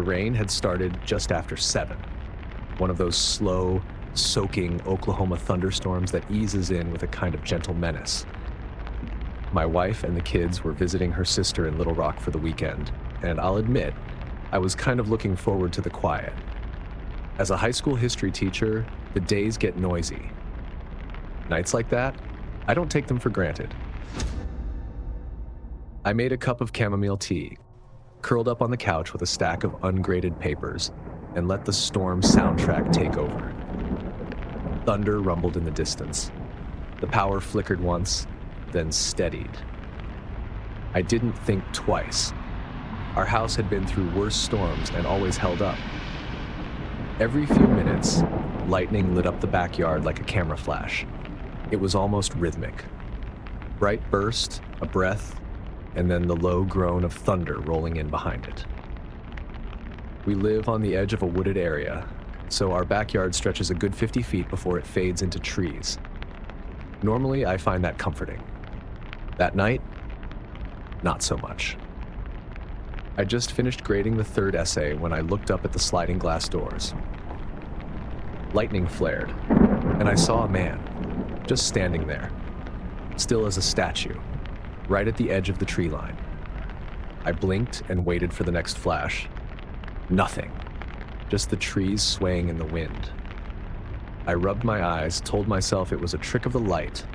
The rain had started just after 7, one of those slow, soaking Oklahoma thunderstorms that eases in with a kind of gentle menace. My wife and the kids were visiting her sister in Little Rock for the weekend, and I'll admit, I was kind of looking forward to the quiet. As a high school history teacher, the days get noisy. Nights like that, I don't take them for granted. I made a cup of chamomile tea, curled up on the couch with a stack of ungraded papers, and let the storm soundtrack take over. Thunder rumbled in the distance. The power flickered once, then steadied. I didn't think twice. Our house had been through worse storms and always held up. Every few minutes, lightning lit up the backyard like a camera flash. It was almost rhythmic. Bright burst, a breath, and then the low groan of thunder rolling in behind it. We live on the edge of a wooded area, so our backyard stretches a good 50 feet before it fades into trees. Normally, I find that comforting. That night, not so much. I just finished grading the 3rd essay when I looked up at the sliding glass doors. Lightning flared, and I saw a man, just standing there, still as a statue, right at the edge of the tree line. I blinked and waited for the next flash. Nothing, just the trees swaying in the wind. I rubbed my eyes, told myself it was a trick of the light,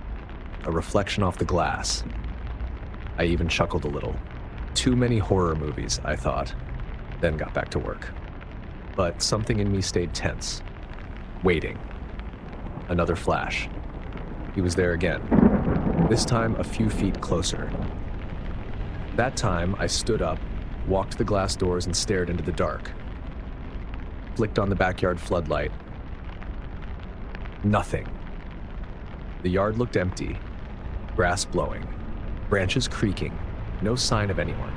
a reflection off the glass. I even chuckled a little. Too many horror movies, I thought, then got back to work. But something in me stayed tense, waiting. Another flash. He was there again, this time a few feet closer. That time, I stood up, walked to the glass doors and stared into the dark. Flicked on the backyard floodlight. Nothing. The yard looked empty, grass blowing, branches creaking, no sign of anyone.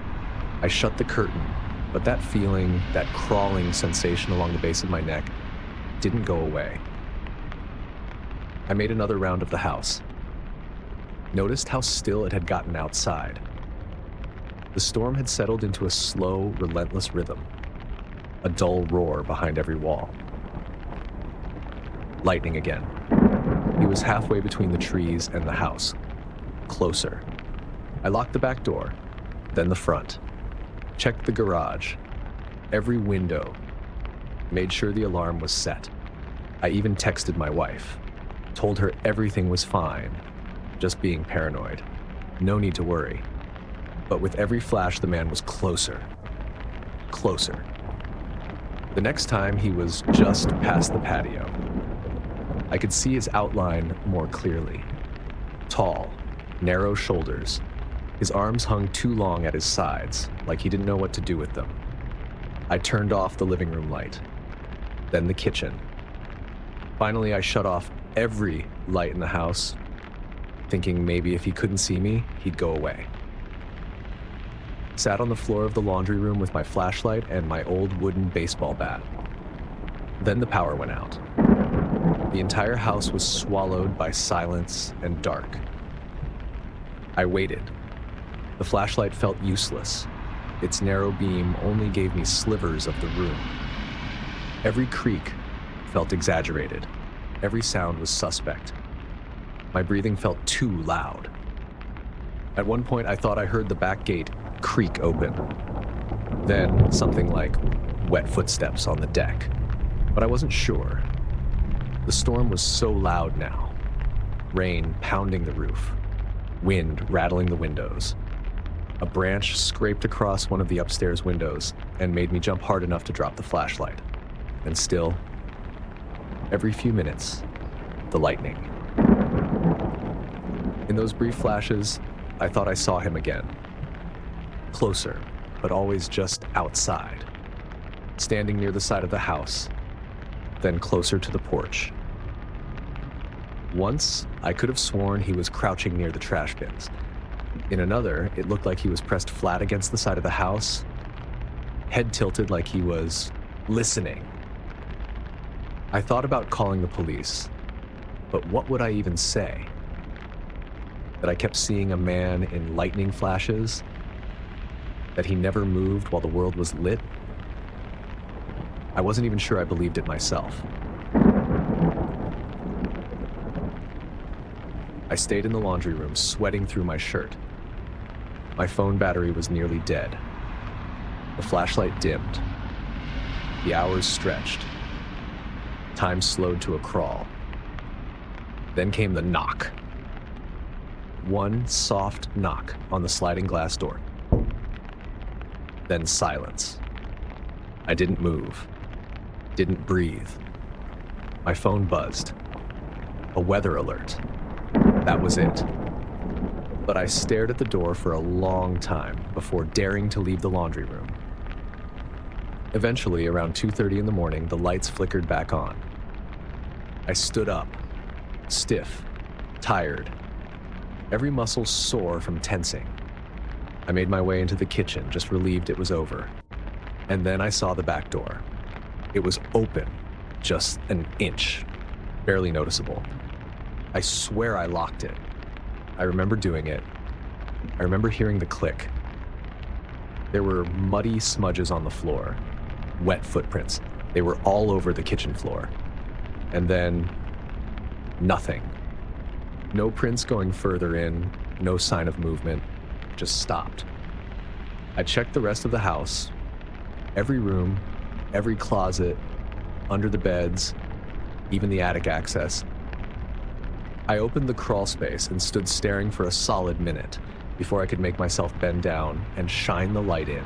I shut the curtain, but that feeling, that crawling sensation along the base of my neck, didn't go away. I made another round of the house. Noticed how still it had gotten outside. The storm had settled into a slow, relentless rhythm, a dull roar behind every wall. Lightning again. He was halfway between the trees and the house, closer. I locked the back door, then the front, checked the garage, every window, made sure the alarm was set. I even texted my wife, told her everything was fine, just being paranoid. No need to worry. But with every flash, the man was closer, closer. The next time, he was just past the patio. I could see his outline more clearly. Tall, narrow shoulders. His arms hung too long at his sides, like he didn't know what to do with them. I turned off the living room light, then the kitchen. Finally, I shut off every light in the house, thinking maybe if he couldn't see me, he'd go away. Sat on the floor of the laundry room with my flashlight and my old wooden baseball bat. Then the power went out. The entire house was swallowed by silence and dark. I waited. The flashlight felt useless. Its narrow beam only gave me slivers of the room. Every creak felt exaggerated. Every sound was suspect. My breathing felt too loud. At one point, I thought I heard the back gate creak open. Then something like wet footsteps on the deck. But I wasn't sure. The storm was so loud now. Rain pounding the roof. Wind rattling the windows. A branch scraped across one of the upstairs windows and made me jump hard enough to drop the flashlight. And still, every few minutes, the lightning. In those brief flashes, I thought I saw him again. Closer, but always just outside. Standing near the side of the house, then closer to the porch. Once, I could have sworn he was crouching near the trash bins. In another, it looked like he was pressed flat against the side of the house, head tilted like he was listening. I thought about calling the police, but what would I even say? That I kept seeing a man in lightning flashes? That he never moved while the world was lit? I wasn't even sure I believed it myself. I stayed in the laundry room, sweating through my shirt. My phone battery was nearly dead. The flashlight dimmed. The hours stretched. Time slowed to a crawl. Then came the knock. One soft knock on the sliding glass door. Then silence. I didn't move. Didn't breathe. My phone buzzed. A weather alert. That was it. But I stared at the door for a long time before daring to leave the laundry room. Eventually, around 2:30 in the morning, the lights flickered back on. I stood up, stiff, tired, every muscle sore from tensing. I made my way into the kitchen, just relieved it was over. And then I saw the back door. It was open, just an inch, barely noticeable. I swear I locked it. I remember doing it. I remember hearing the click. There were muddy smudges on the floor, wet footprints. They were all over the kitchen floor. And then, nothing. No prints going further in, no sign of movement, just stopped. I checked the rest of the house, every room, every closet, under the beds, even the attic access. I opened the crawl space and stood staring for a solid minute before I could make myself bend down and shine the light in.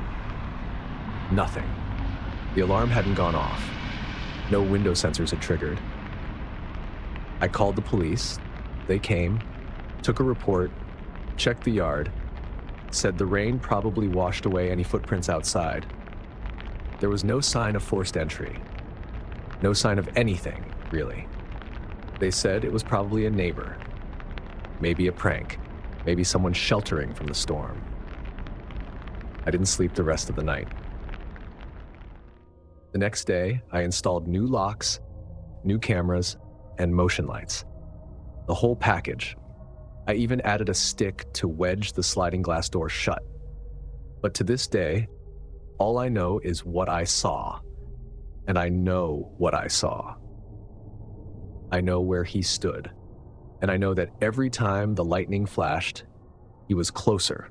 Nothing. The alarm hadn't gone off. No window sensors had triggered. I called the police. They came, took a report, checked the yard, said the rain probably washed away any footprints outside. There was no sign of forced entry. No sign of anything, really. They said it was probably a neighbor. Maybe a prank. Maybe someone sheltering from the storm. I didn't sleep the rest of the night. The next day, I installed new locks, new cameras, and motion lights. The whole package. I even added a stick to wedge the sliding glass door shut. But to this day, all I know is what I saw. And I know what I saw. I know where he stood. And I know that every time the lightning flashed, he was closer.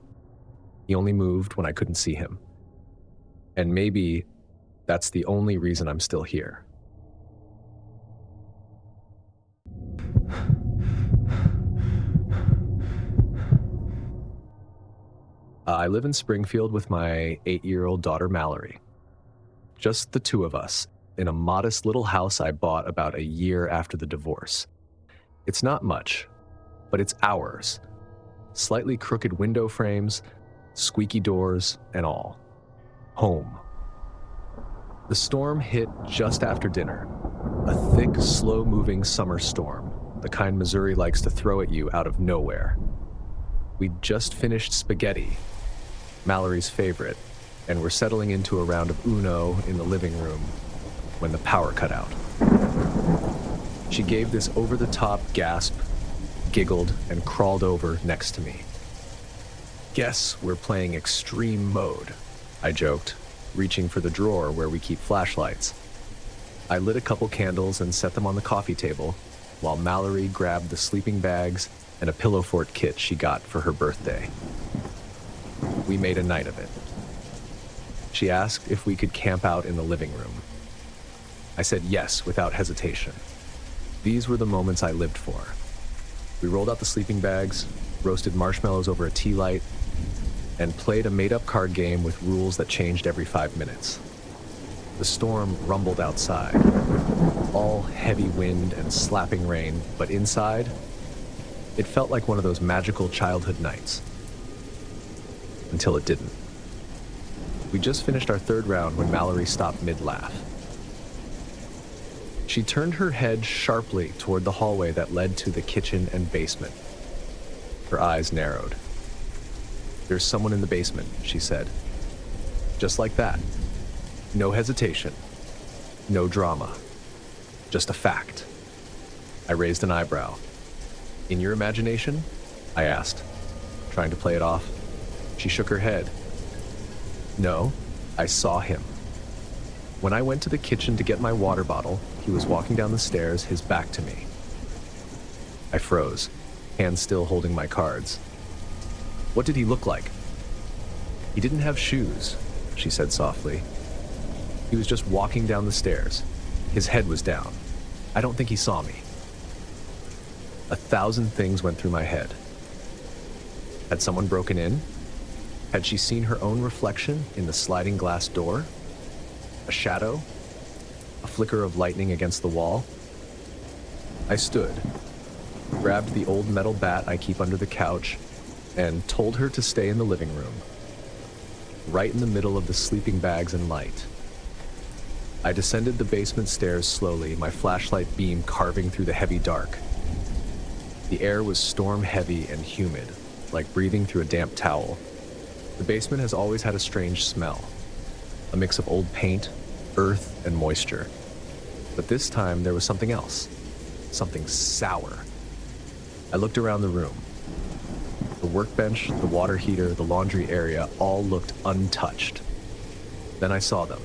He only moved when I couldn't see him. And maybe that's the only reason I'm still here. I live in Springfield with my 8-year-old daughter, Mallory. Just the two of us, in a modest little house I bought about a year after the divorce. It's not much, but it's ours. Slightly crooked window frames, squeaky doors, and all. Home. The storm hit just after dinner. A thick, slow-moving summer storm, the kind Missouri likes to throw at you out of nowhere. We'd just finished spaghetti, Mallory's favorite, and were settling into a round of Uno in the living room when the power cut out. She gave this over-the-top gasp, giggled, and crawled over next to me. "Guess we're playing extreme mode," I joked, reaching for the drawer where we keep flashlights. I lit a couple candles and set them on the coffee table, while Mallory grabbed the sleeping bags and a pillow fort kit she got for her birthday. We made a night of it. She asked if we could camp out in the living room. I said yes without hesitation. These were the moments I lived for. We rolled out the sleeping bags, roasted marshmallows over a tea light, and played a made-up card game with rules that changed every 5 minutes. The storm rumbled outside, all heavy wind and slapping rain, but inside, it felt like one of those magical childhood nights. Until it didn't. We just finished our third round when Mallory stopped mid-laugh. She turned her head sharply toward the hallway that led to the kitchen and basement. Her eyes narrowed. "There's someone in the basement," she said. Just like that. No hesitation. No drama. Just a fact. I raised an eyebrow. "In your imagination?" I asked, trying to play it off. She shook her head. "No, I saw him." When I went to the kitchen to get my water bottle, he was walking down the stairs, his back to me. I froze, hands still holding my cards. What did he look like? He didn't have shoes, she said softly. He was just walking down the stairs. His head was down. I don't think he saw me. 1,000 things went through my head. Had someone broken in? Had she seen her own reflection in the sliding glass door? A shadow? A flicker of lightning against the wall? I stood, grabbed the old metal bat I keep under the couch, and told her to stay in the living room, right in the middle of the sleeping bags and light. I descended the basement stairs slowly, my flashlight beam carving through the heavy dark. The air was storm-heavy and humid, like breathing through a damp towel. The basement has always had a strange smell, a mix of old paint, earth, and moisture. But this time there was something else, something sour. I looked around the room. The workbench, the water heater, the laundry area all looked untouched. Then I saw them.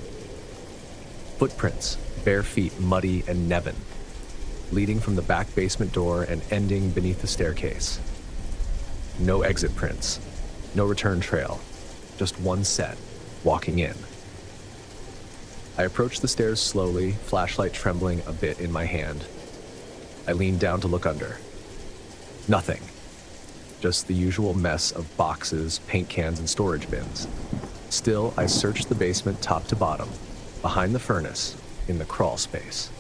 Footprints, bare feet, muddy and Nevin, leading from the back basement door and ending beneath the staircase. No exit prints, no return trail, just one set, walking in. I approached the stairs slowly, flashlight trembling a bit in my hand. I leaned down to look under. Nothing. Just the usual mess of boxes, paint cans, and storage bins. Still, I searched the basement top to bottom, behind the furnace, in the crawl space,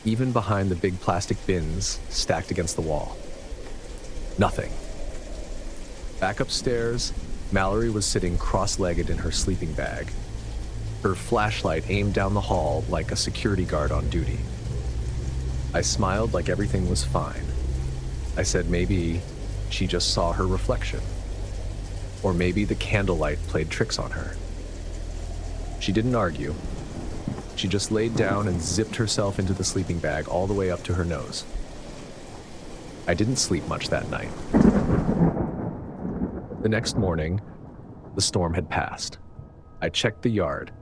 even behind the big plastic bins stacked against the wall. Nothing. Back upstairs, Mallory was sitting cross-legged in her sleeping bag, her flashlight aimed down the hall like a security guard on duty. I smiled like everything was fine. I said maybe she just saw her reflection, or maybe the candlelight played tricks on her. She didn't argue. She just laid down and zipped herself into the sleeping bag all the way up to her nose. I didn't sleep much that night. The next morning, the storm had passed. I checked the yard.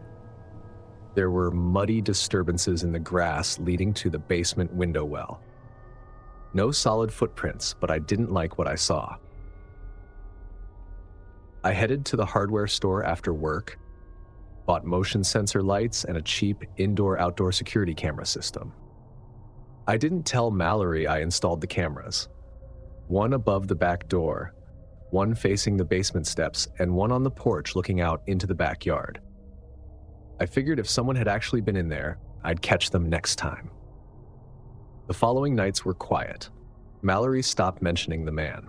There were muddy disturbances in the grass leading to the basement window well. No solid footprints, but I didn't like what I saw. I headed to the hardware store after work, bought motion sensor lights and a cheap indoor-outdoor security camera system. I didn't tell Mallory I installed the cameras. One above the back door, one facing the basement steps, and one on the porch looking out into the backyard. I figured if someone had actually been in there, I'd catch them next time. The following nights were quiet. Mallory stopped mentioning the man.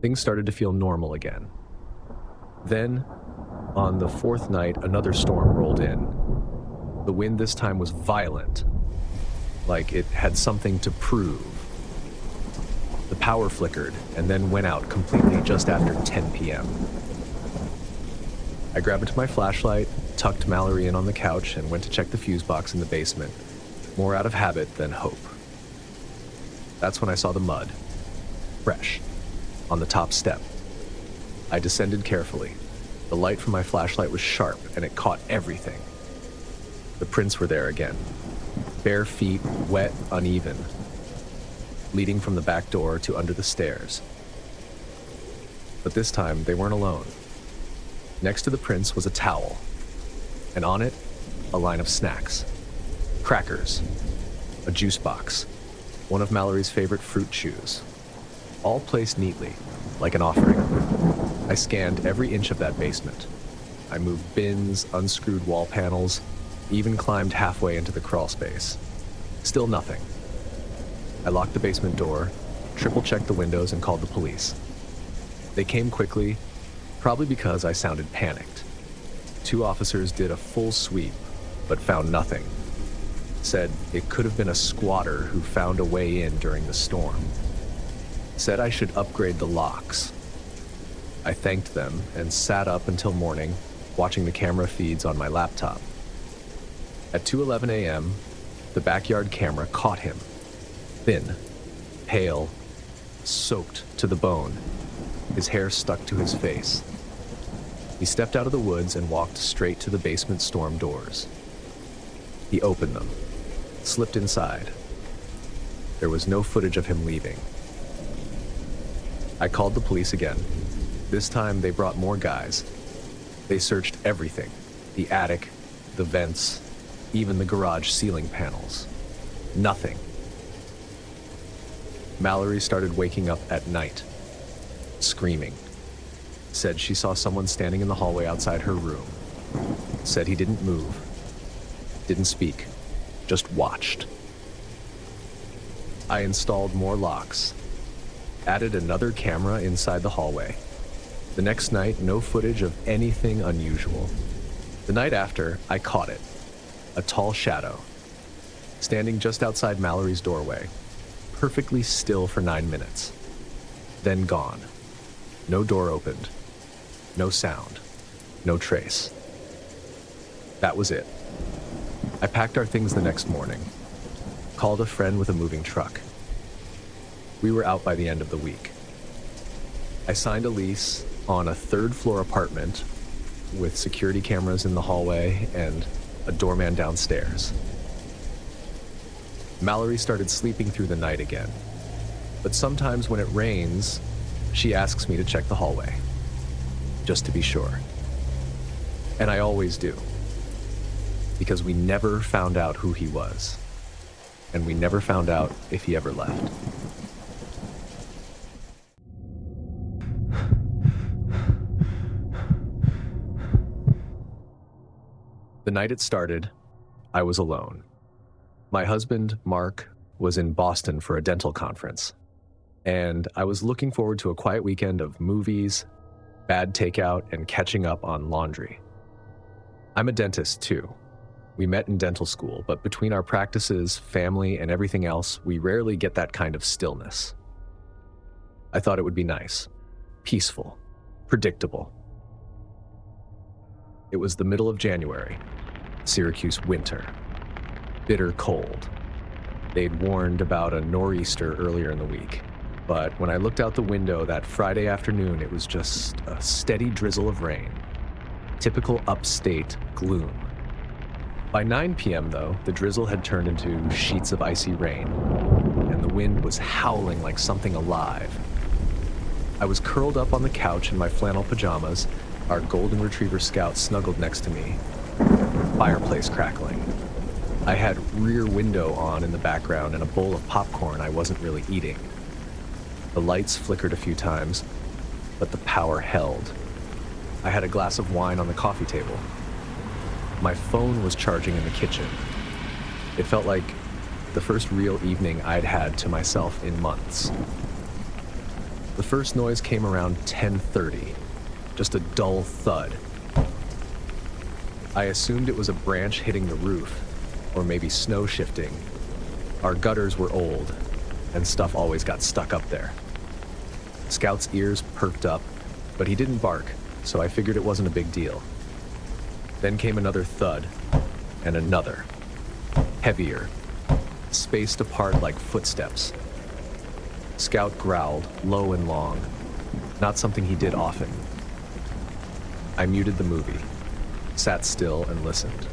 Things started to feel normal again. Then, on the fourth night, another storm rolled in. The wind this time was violent, like it had something to prove. The power flickered and then went out completely just after 10 p.m. I grabbed my flashlight, tucked Mallory in on the couch, and went to check the fuse box in the basement, more out of habit than hope. That's when I saw the mud, fresh, on the top step. I descended carefully. The light from my flashlight was sharp, and it caught everything. The prints were there again. Bare feet, wet, uneven, leading from the back door to under the stairs. But this time, they weren't alone. Next to the prints was a towel, and on it, a line of snacks. Crackers, a juice box, one of Mallory's favorite fruit chews, all placed neatly, like an offering. I scanned every inch of that basement. I moved bins, unscrewed wall panels, even climbed halfway into the crawl space. Still nothing. I locked the basement door, triple-checked the windows, and called the police. They came quickly, probably because I sounded panicked. 2 officers did a full sweep, but found nothing. Said it could have been a squatter who found a way in during the storm. Said I should upgrade the locks. I thanked them and sat up until morning, watching the camera feeds on my laptop. At 2:11 a.m., the backyard camera caught him. Thin, pale, soaked to the bone. His hair stuck to his face. He stepped out of the woods and walked straight to the basement storm doors. He opened them, slipped inside. There was no footage of him leaving. I called the police again. This time they brought more guys. They searched everything, the attic, the vents, even the garage ceiling panels. Nothing. Mallory started waking up at night, screaming. Said she saw someone standing in the hallway outside her room. Said he didn't move, didn't speak, just watched. I installed more locks, added another camera inside the hallway. The next night, no footage of anything unusual. The night after, I caught it. A tall shadow, standing just outside Mallory's doorway, perfectly still for 9 minutes. Then gone. No door opened. No sound. No trace. That was it. I packed our things the next morning. Called a friend with a moving truck. We were out by the end of the week. I signed a lease on a third-floor apartment with security cameras in the hallway and a doorman downstairs. Mallory started sleeping through the night again, but sometimes when it rains, she asks me to check the hallway, just to be sure. And I always do, because we never found out who he was, and we never found out if he ever left. The night it started, I was alone. My husband, Mark, was in Boston for a dental conference, and I was looking forward to a quiet weekend of movies, bad takeout, and catching up on laundry. I'm a dentist too. We met in dental school, but between our practices, family, and everything else, we rarely get that kind of stillness. I thought it would be nice, peaceful, predictable. It was the middle of January, Syracuse winter, bitter cold. They'd warned about a nor'easter earlier in the week, but when I looked out the window that Friday afternoon, it was just a steady drizzle of rain. Typical upstate gloom. By 9 p.m., though, the drizzle had turned into sheets of icy rain, and the wind was howling like something alive. I was curled up on the couch in my flannel pajamas, our golden retriever Scout snuggled next to me, fireplace crackling. I had Rear Window on in the background and a bowl of popcorn I wasn't really eating. The lights flickered a few times, but the power held. I had a glass of wine on the coffee table. My phone was charging in the kitchen. It felt like the first real evening I'd had to myself in months. The first noise came around 10:30, just a dull thud. I assumed it was a branch hitting the roof, or maybe snow shifting. Our gutters were old, and stuff always got stuck up there. Scout's ears perked up, but he didn't bark, so I figured it wasn't a big deal. Then came another thud, and another, heavier, spaced apart like footsteps. Scout growled, low and long, not something he did often. I muted the movie, sat still and listened.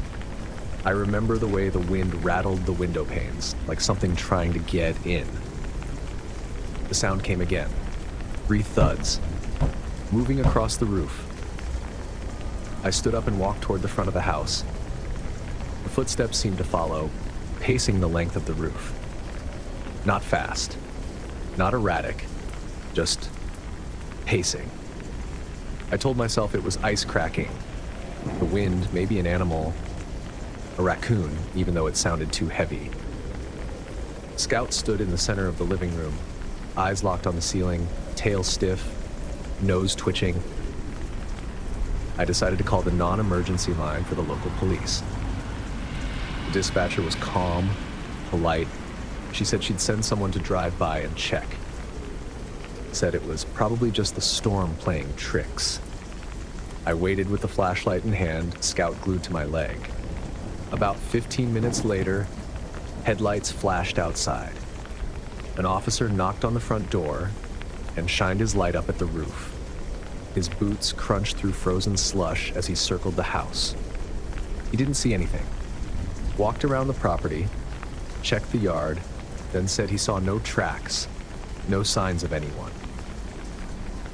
I remember the way the wind rattled the window panes, like something trying to get in. The sound came again, 3 thuds, moving across the roof. I stood up and walked toward the front of the house. The footsteps seemed to follow, pacing the length of the roof. Not fast, not erratic, just pacing. I told myself it was ice cracking. The wind, maybe an animal, a raccoon, even though it sounded too heavy. Scout stood in the center of the living room, eyes locked on the ceiling, tail stiff, nose twitching. I decided to call the non-emergency line for the local police. The dispatcher was calm, polite. She said she'd send someone to drive by and check. Said it was probably just the storm playing tricks. I waited with the flashlight in hand, Scout glued to my leg. About 15 minutes later, headlights flashed outside. An officer knocked on the front door and shined his light up at the roof. His boots crunched through frozen slush as he circled the house. He didn't see anything. Walked around the property, checked the yard, then said he saw no tracks, no signs of anyone.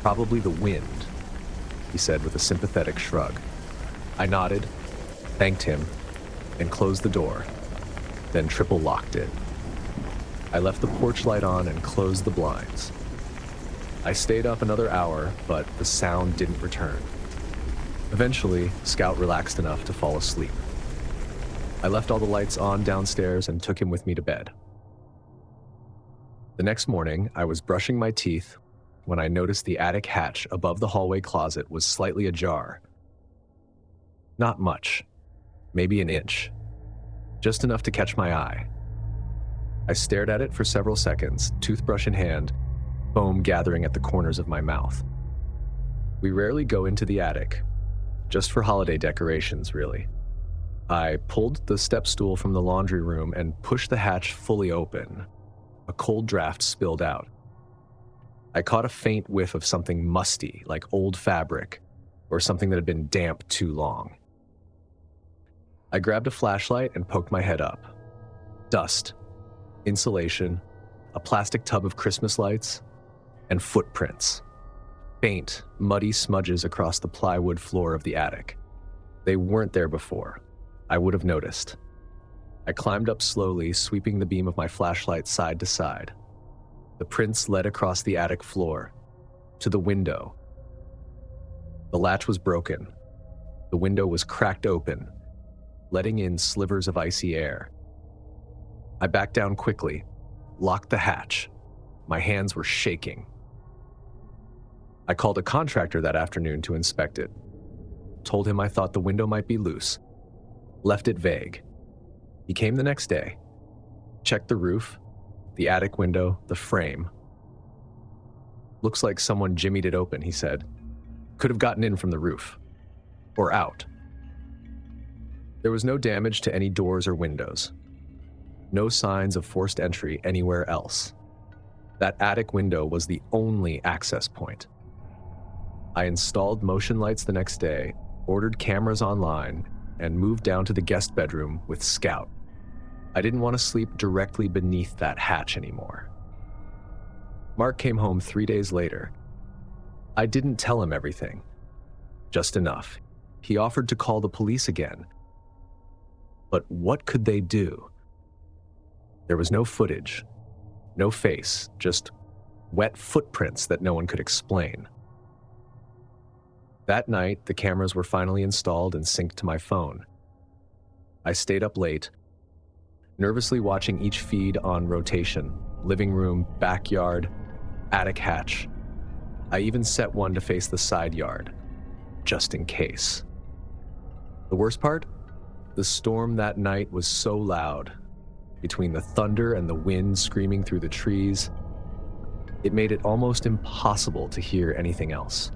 Probably the wind, he said with a sympathetic shrug. I nodded, thanked him, and closed the door, then triple locked it. I left the porch light on and closed the blinds. I stayed up another hour, but the sound didn't return. Eventually, Scout relaxed enough to fall asleep. I left all the lights on downstairs and took him with me to bed. The next morning, I was brushing my teeth when I noticed the attic hatch above the hallway closet was slightly ajar. Not much, maybe an inch, just enough to catch my eye. I stared at it for several seconds, toothbrush in hand, foam gathering at the corners of my mouth. We rarely go into the attic, just for holiday decorations, really. I pulled the step stool from the laundry room and pushed the hatch fully open. A cold draft spilled out. I caught a faint whiff of something musty, like old fabric, or something that had been damp too long. I grabbed a flashlight and poked my head up. Dust, insulation, a plastic tub of Christmas lights, and footprints. Faint, muddy smudges across the plywood floor of the attic. They weren't there before. I would have noticed. I climbed up slowly, sweeping the beam of my flashlight side to side. The prints led across the attic floor, to the window. The latch was broken. The window was cracked open, letting in slivers of icy air. I backed down quickly, locked the hatch. My hands were shaking. I called a contractor that afternoon to inspect it. Told him I thought the window might be loose. Left it vague. He came the next day, checked the roof, the attic window, the frame. Looks like someone jimmied it open, he said. Could have gotten in from the roof. Or out. There was no damage to any doors or windows. No signs of forced entry anywhere else. That attic window was the only access point. I installed motion lights the next day, ordered cameras online, and moved down to the guest bedroom with Scout. I didn't want to sleep directly beneath that hatch anymore. Mark came home 3 days later. I didn't tell him everything. Just enough. He offered to call the police again. But what could they do? There was no footage, no face, just wet footprints that no one could explain. That night, the cameras were finally installed and synced to my phone. I stayed up late, nervously watching each feed on rotation: living room, backyard, attic hatch. I even set one to face the side yard, just in case. The worst part? The storm that night was so loud. Between the thunder and the wind screaming through the trees, it made it almost impossible to hear anything else.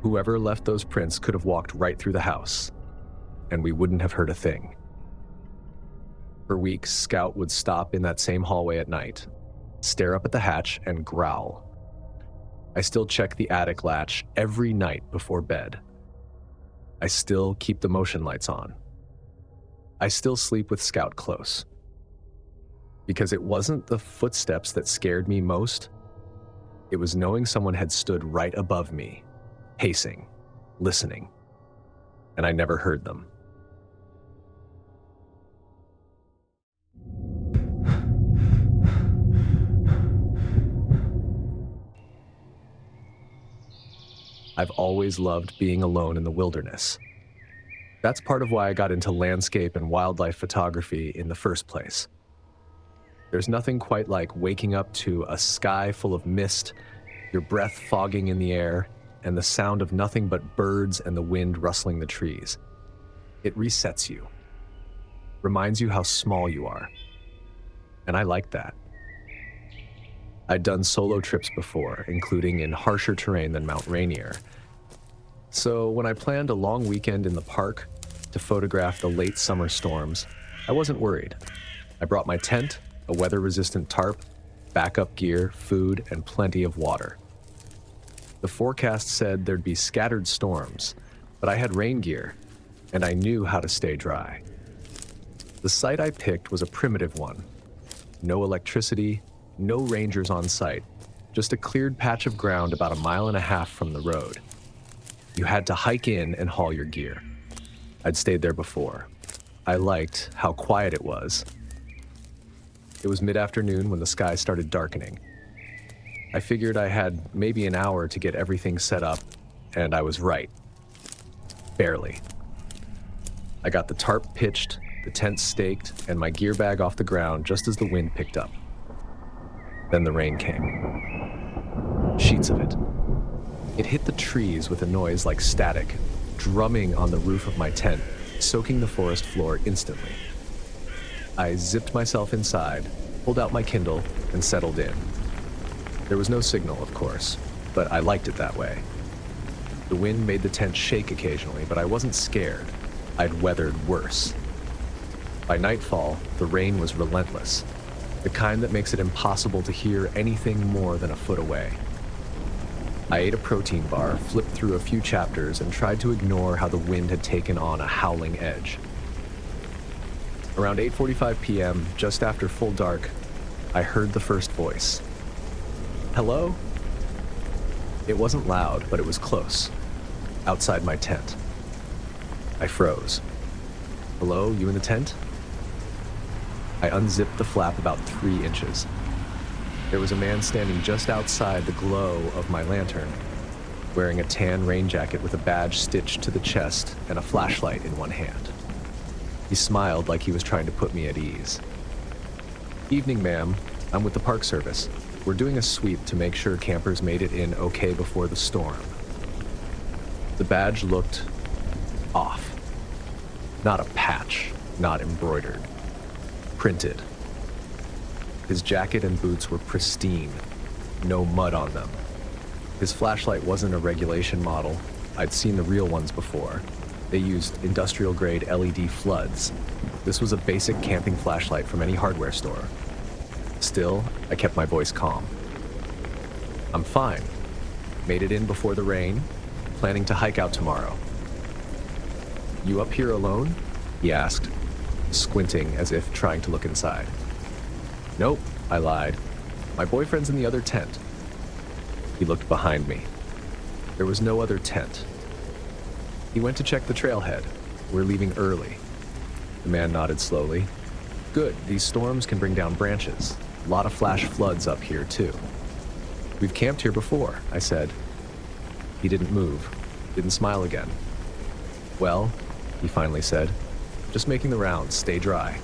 Whoever left those prints could have walked right through the house, and we wouldn't have heard a thing. For weeks, Scout would stop in that same hallway at night, stare up at the hatch, and growl. I still check the attic latch every night before bed. I still keep the motion lights on. I still sleep with Scout close. Because it wasn't the footsteps that scared me most. It was knowing someone had stood right above me, pacing, listening, and I never heard them. I've always loved being alone in the wilderness. That's part of why I got into landscape and wildlife photography in the first place. There's nothing quite like waking up to a sky full of mist, your breath fogging in the air, and the sound of nothing but birds and the wind rustling the trees. It resets you, reminds you how small you are. And I like that. I'd done solo trips before, including in harsher terrain than Mount Rainier. So when I planned a long weekend in the park to photograph the late summer storms, I wasn't worried. I brought my tent, a weather-resistant tarp, backup gear, food, and plenty of water. The forecast said there'd be scattered storms, but I had rain gear, and I knew how to stay dry. The site I picked was a primitive one. No electricity, no rangers on site, just a cleared patch of ground about 1.5 miles from the road. You had to hike in and haul your gear. I'd stayed there before. I liked how quiet it was. It was mid-afternoon when the sky started darkening. I figured I had maybe an hour to get everything set up, and I was right. Barely. I got the tarp pitched, the tent staked, and my gear bag off the ground just as the wind picked up. Then the rain came. Sheets of it. It hit the trees with a noise like static, drumming on the roof of my tent, soaking the forest floor instantly. I zipped myself inside, pulled out my Kindle, and settled in. There was no signal, of course, but I liked it that way. The wind made the tent shake occasionally, but I wasn't scared. I'd weathered worse. By nightfall, the rain was relentless, the kind that makes it impossible to hear anything more than a foot away. I ate a protein bar, flipped through a few chapters, and tried to ignore how the wind had taken on a howling edge. Around 8:45 p.m., just after full dark, I heard the first voice. Hello? It wasn't loud, but it was close, outside my tent. I froze. Hello, you in the tent? I unzipped the flap about 3 inches. There was a man standing just outside the glow of my lantern, wearing a tan rain jacket with a badge stitched to the chest and a flashlight in one hand. He smiled like he was trying to put me at ease. Evening, ma'am. I'm with the Park Service. We're doing a sweep to make sure campers made it in okay before the storm. The badge looked off. Not a patch, not embroidered. Printed. His jacket and boots were pristine, no mud on them. His flashlight wasn't a regulation model. I'd seen the real ones before. They used industrial-grade LED floods. This was a basic camping flashlight from any hardware store. Still, I kept my voice calm. I'm fine. Made it in before the rain. Planning to hike out tomorrow. You up here alone? He asked, squinting as if trying to look inside. Nope, I lied. My boyfriend's in the other tent. He looked behind me. There was no other tent. He went to check the trailhead. We're leaving early. The man nodded slowly. Good, these storms can bring down branches. A lot of flash floods up here, too. We've camped here before, I said. He didn't move, didn't smile again. Well, he finally said, just making the rounds, stay dry.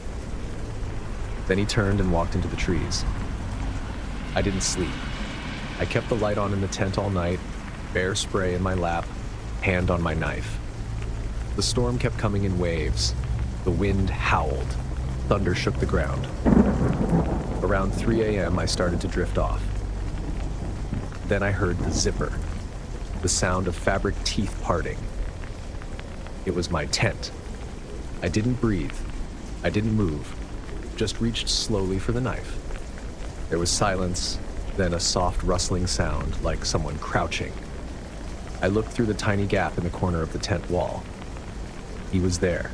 Then he turned and walked into the trees. I didn't sleep. I kept the light on in the tent all night, bear spray in my lap, hand on my knife. The storm kept coming in waves. The wind howled. Thunder shook the ground. Around 3 a.m., I started to drift off. Then I heard the zipper, the sound of fabric teeth parting. It was my tent. I didn't breathe. I didn't move, just reached slowly for the knife. There was silence, then a soft rustling sound like someone crouching. I looked through the tiny gap in the corner of the tent wall. He was there,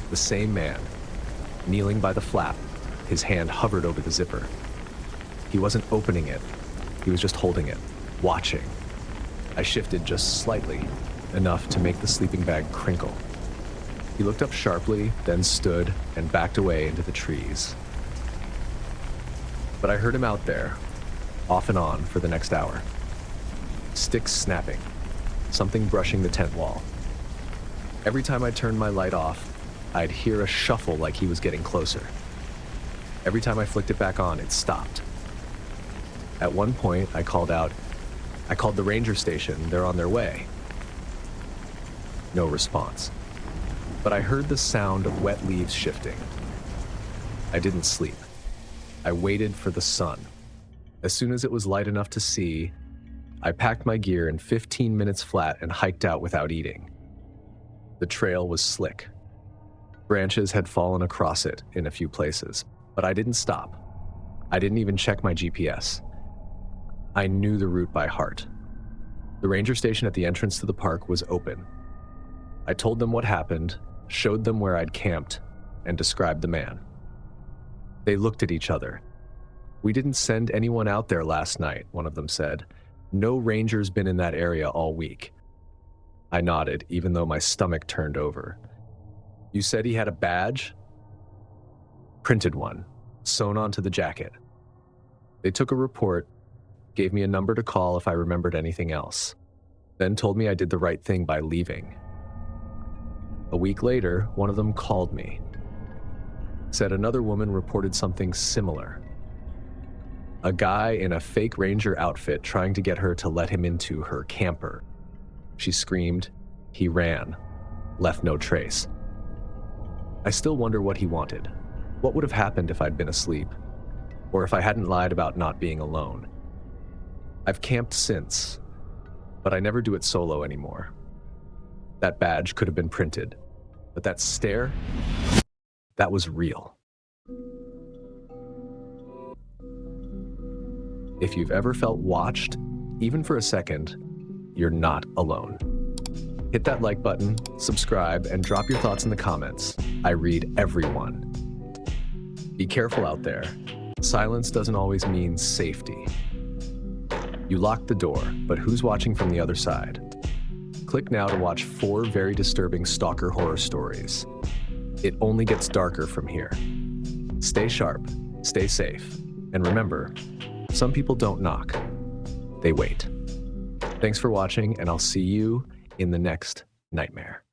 the same man, kneeling by the flap, his hand hovered over the zipper. He wasn't opening it, he was just holding it, watching. I shifted just slightly, enough to make the sleeping bag crinkle. He looked up sharply, then stood and backed away into the trees. But I heard him out there, off and on for the next hour. Sticks snapping, something brushing the tent wall. Every time I turned my light off, I'd hear a shuffle like he was getting closer. Every time I flicked it back on, it stopped. At one point, I called the ranger station, they're on their way. No response. But I heard the sound of wet leaves shifting. I didn't sleep. I waited for the sun. As soon as it was light enough to see, I packed my gear in 15 minutes flat and hiked out without eating. The trail was slick. Branches had fallen across it in a few places, but I didn't stop. I didn't even check my GPS. I knew the route by heart. The ranger station at the entrance to the park was open. I told them what happened, showed them where I'd camped, and described the man. They looked at each other. "We didn't send anyone out there last night," one of them said. "No ranger's been in that area all week." I nodded, even though my stomach turned over. "You said he had a badge?" "Printed one, sewn onto the jacket." They took a report, gave me a number to call if I remembered anything else, then told me I did the right thing by leaving. A week later, one of them called me. Said another woman reported something similar. A guy in a fake ranger outfit trying to get her to let him into her camper. She screamed. He ran, left no trace. I still wonder what he wanted. What would have happened if I'd been asleep? Or if I hadn't lied about not being alone? I've camped since, but I never do it solo anymore. That badge could have been printed, but that stare, that was real. If you've ever felt watched, even for a second, you're not alone. Hit that like button, subscribe, and drop your thoughts in the comments. I read everyone. Be careful out there. Silence doesn't always mean safety. You locked the door, but who's watching from the other side? Click now to watch 4 very disturbing stalker horror stories. It only gets darker from here. Stay sharp, stay safe, and remember, some people don't knock, they wait. Thanks for watching, and I'll see you in the next nightmare.